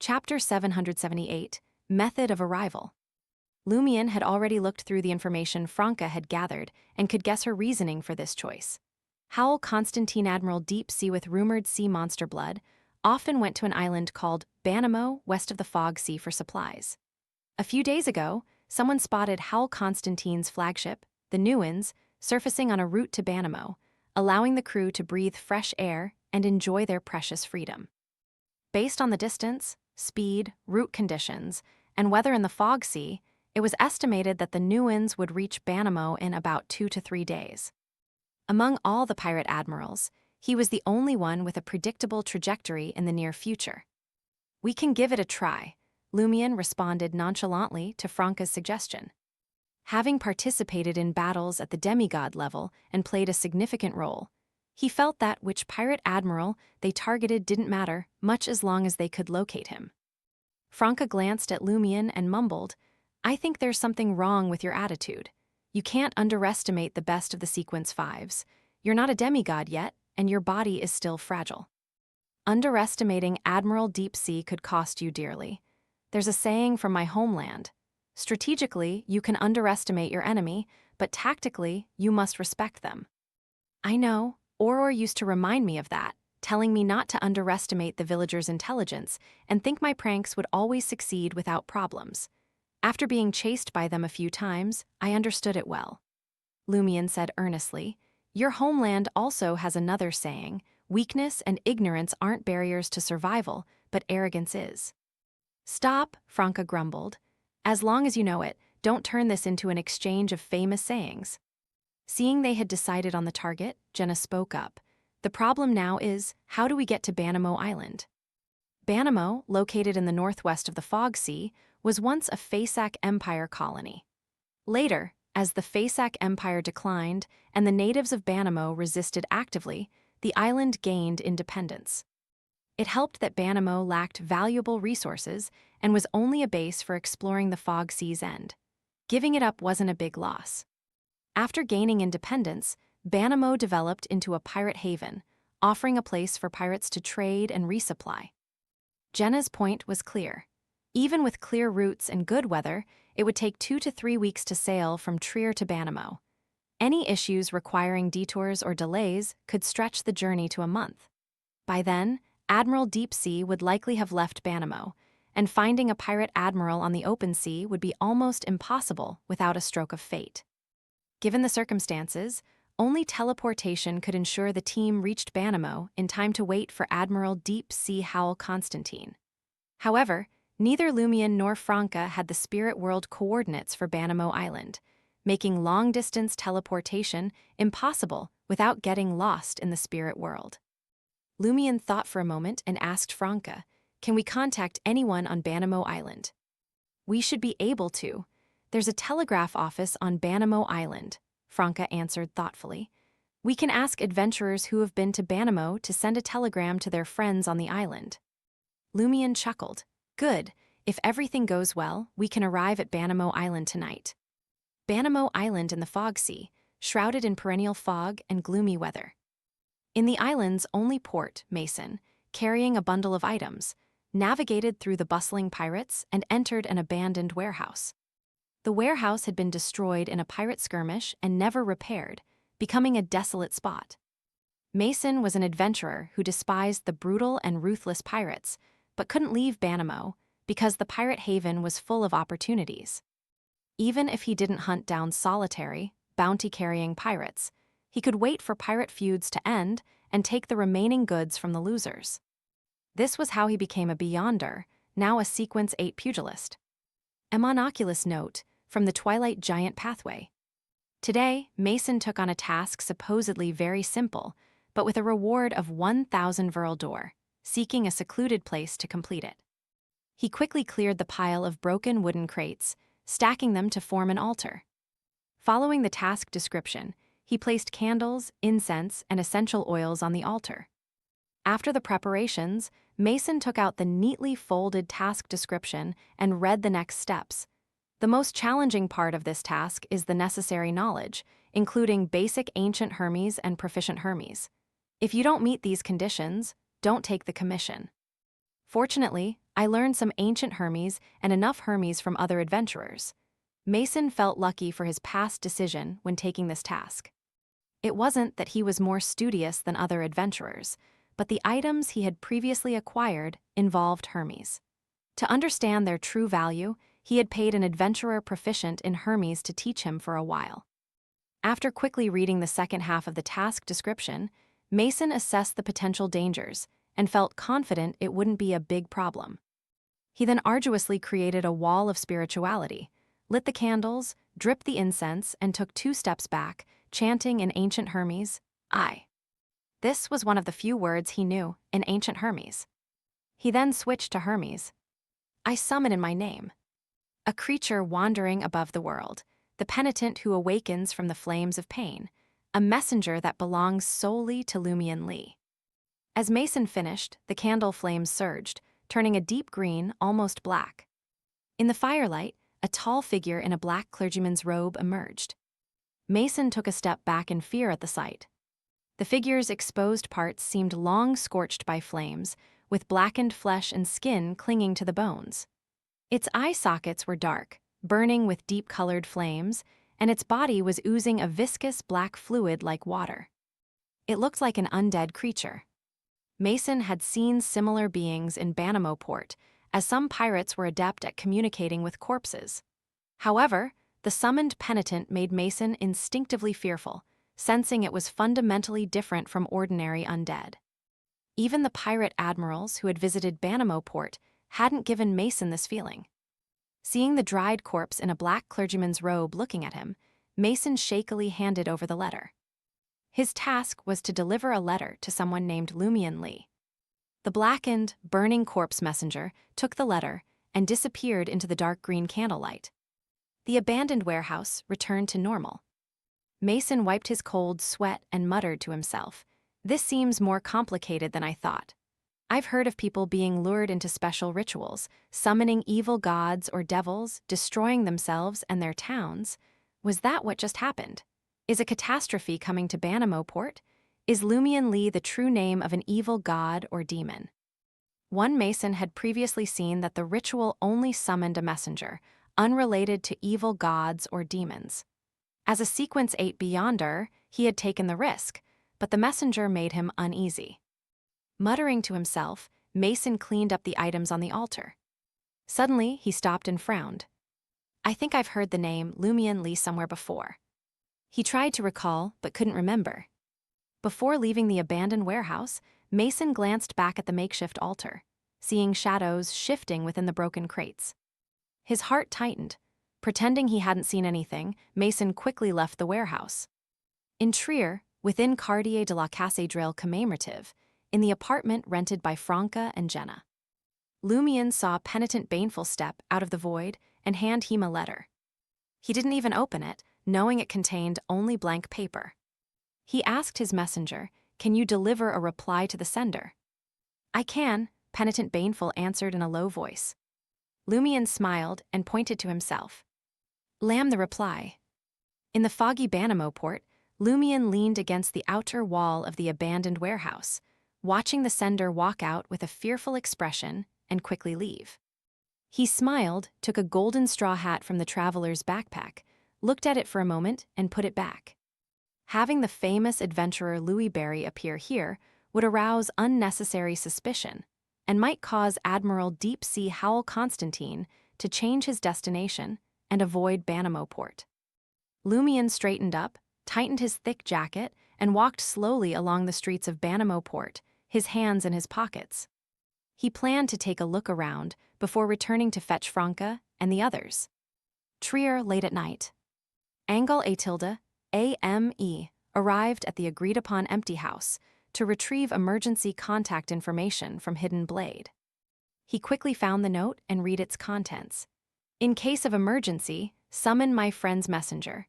Chapter 778, Method of Arrival. Lumion had already looked through the information Franca had gathered and could guess her reasoning for this choice. Howell Constantine Admiral Deep Sea with rumored sea monster blood often went to an island called Banamo west of the Fog Sea for supplies. A few days ago, someone spotted Howell Constantine's flagship, the Newins, surfacing on a route to Banamo, allowing the crew to breathe fresh air and enjoy their precious freedom. Based on the distance, speed, route conditions, and weather in the Fog Sea, it was estimated that the Newins would reach Banamo in about 2 to 3 days. Among all the pirate admirals, he was the only one with a predictable trajectory in the near future. "We can give it a try," Lumion responded nonchalantly to Franca's suggestion. Having participated in battles at the demigod level and played a significant role, he felt that which pirate admiral they targeted didn't matter much as long as they could locate him. Franca glanced at Lumion and mumbled, "I think there's something wrong with your attitude. You can't underestimate the best of the Sequence Fives. You're not a demigod yet, and your body is still fragile. Underestimating Admiral Deep Sea could cost you dearly. There's a saying from my homeland. Strategically, you can underestimate your enemy, but tactically, you must respect them." "I know. Auror used to remind me of that, telling me not to underestimate the villagers' intelligence and think my pranks would always succeed without problems. After being chased by them a few times, I understood it well." Lumion said earnestly, "Your homeland also has another saying, weakness and ignorance aren't barriers to survival, but arrogance is." "Stop," Franca grumbled. "As long as you know it, don't turn this into an exchange of famous sayings." Seeing they had decided on the target, Jenna spoke up. "The problem now is, how do we get to Banamo Island?" Banamo, located in the northwest of the Fog Sea, was once a Faesac Empire colony. Later, as the Faesac Empire declined and the natives of Banamo resisted actively, the island gained independence. It helped that Banamo lacked valuable resources and was only a base for exploring the Fog Sea's end. Giving it up wasn't a big loss. After gaining independence, Banamo developed into a pirate haven, offering a place for pirates to trade and resupply. Jenna's point was clear. Even with clear routes and good weather, it would take 2 to 3 weeks to sail from Trier to Banamo. Any issues requiring detours or delays could stretch the journey to a month. By then, Admiral Deep Sea would likely have left Banamo, and finding a pirate admiral on the open sea would be almost impossible without a stroke of fate. Given the circumstances, only teleportation could ensure the team reached Banamo in time to wait for Admiral Deep Sea Howell Constantine. However, neither Lumion nor Franca had the spirit world coordinates for Banamo Island, making long-distance teleportation impossible without getting lost in the spirit world. Lumion thought for a moment and asked Franca, "Can we contact anyone on Banamo Island?" "We should be able to. There's a telegraph office on Banamo Island," Franca answered thoughtfully. "We can ask adventurers who have been to Banamo to send a telegram to their friends on the island." Lumion chuckled. "Good. If everything goes well, we can arrive at Banamo Island tonight." Banamo Island in the Fog Sea, shrouded in perennial fog and gloomy weather. In the island's only port, Mason, carrying a bundle of items, navigated through the bustling pirates and entered an abandoned warehouse. The warehouse had been destroyed in a pirate skirmish and never repaired, becoming a desolate spot. Mason was an adventurer who despised the brutal and ruthless pirates, but couldn't leave Banamo because the pirate haven was full of opportunities. Even if he didn't hunt down solitary, bounty-carrying pirates, he could wait for pirate feuds to end and take the remaining goods from the losers. This was how he became a Beyonder, now a Sequence 8 pugilist. A monoculous note from the Twilight Giant pathway. Today, Mason took on a task supposedly very simple, but with a reward of 1,000 Veraldor, seeking a secluded place to complete it. He quickly cleared the pile of broken wooden crates, stacking them to form an altar. Following the task description, he placed candles, incense, and essential oils on the altar. After the preparations, Mason took out the neatly folded task description and read the next steps. The most challenging part of this task is the necessary knowledge, including basic ancient Hermes and proficient Hermes. If you don't meet these conditions, don't take the commission. Fortunately, I learned some ancient Hermes and enough Hermes from other adventurers. Mason felt lucky for his past decision when taking this task. It wasn't that he was more studious than other adventurers, but the items he had previously acquired involved Hermes. To understand their true value, he had paid an adventurer proficient in Hermes to teach him for a while. After quickly reading the second half of the task description, Mason assessed the potential dangers and felt confident it wouldn't be a big problem. He then arduously created a wall of spirituality, lit the candles, dripped the incense, and took 2 steps back, chanting in ancient Hermes, I. This was one of the few words he knew in ancient Hermes. He then switched to Hermes. I summon in my name. A creature wandering above the world, the penitent who awakens from the flames of pain, a messenger that belongs solely to Lumion Lee. As Mason finished, the candle flames surged, turning a deep green, almost black. In the firelight, a tall figure in a black clergyman's robe emerged. Mason took a step back in fear at the sight. The figure's exposed parts seemed long scorched by flames, with blackened flesh and skin clinging to the bones. Its eye sockets were dark, burning with deep-colored flames, and its body was oozing a viscous black fluid like water. It looked like an undead creature. Mason had seen similar beings in Banamo Port, as some pirates were adept at communicating with corpses. However, the summoned penitent made Mason instinctively fearful, sensing it was fundamentally different from ordinary undead. Even the pirate admirals who had visited Banamo Port hadn't given Mason this feeling. Seeing the dried corpse in a black clergyman's robe looking at him, Mason shakily handed over the letter. His task was to deliver a letter to someone named Lumion Lee. The blackened, burning corpse messenger took the letter and disappeared into the dark green candlelight. The abandoned warehouse returned to normal. Mason wiped his cold sweat and muttered to himself, "This seems more complicated than I thought. I've heard of people being lured into special rituals, summoning evil gods or devils, destroying themselves and their towns. Was that what just happened? Is a catastrophe coming to Banamo Port? Is Lumion Lee the true name of an evil god or demon?" One Mason had previously seen that the ritual only summoned a messenger, unrelated to evil gods or demons. As a Sequence 8 Beyonder, he had taken the risk, but the messenger made him uneasy. Muttering to himself, Mason cleaned up the items on the altar. Suddenly, he stopped and frowned. I think I've heard the name Lumion Lee somewhere before. He tried to recall, but couldn't remember. Before leaving the abandoned warehouse, Mason glanced back at the makeshift altar, seeing shadows shifting within the broken crates. His heart tightened. Pretending he hadn't seen anything, Mason quickly left the warehouse. In Trier, within Quartier de la Cathédrale commemorative, in the apartment rented by Franca and Jenna, Lumion saw penitent Baneful step out of the void and hand him a letter. He didn't even open it, knowing it contained only blank paper. He asked his messenger, "Can you deliver a reply to the sender?" "I can," penitent Baneful answered in a low voice. Lumion smiled and pointed to himself. "Lamb the reply." In the foggy Banamo Port, Lumion leaned against the outer wall of the abandoned warehouse, watching the sender walk out with a fearful expression and quickly leave. He smiled, took a golden straw hat from the traveler's backpack, looked at it for a moment, and put it back. Having the famous adventurer Louis Barry appear here would arouse unnecessary suspicion and might cause Admiral Deep Sea Howell Constantine to change his destination and avoid Banamo Port. Lumion straightened up, tightened his thick jacket, and walked slowly along the streets of Banamo Port, his hands in his pockets. He planned to take a look around before returning to fetch Franca and the others. Trier late at night. Angel Atilda, AME, arrived at the agreed-upon empty house to retrieve emergency contact information from Hidden Blade. He quickly found the note and read its contents. "In case of emergency, summon my friend's messenger.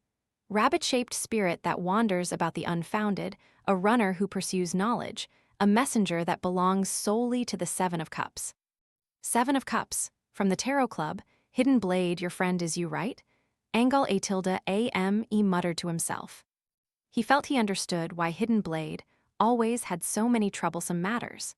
Rabbit-shaped spirit that wanders about the unfounded, a runner who pursues knowledge, a messenger that belongs solely to the Seven of Cups." Seven of Cups. From the Tarot Club, Hidden Blade, your friend is you, right? Angel Atilda AME muttered to himself. He felt he understood why Hidden Blade always had so many troublesome matters.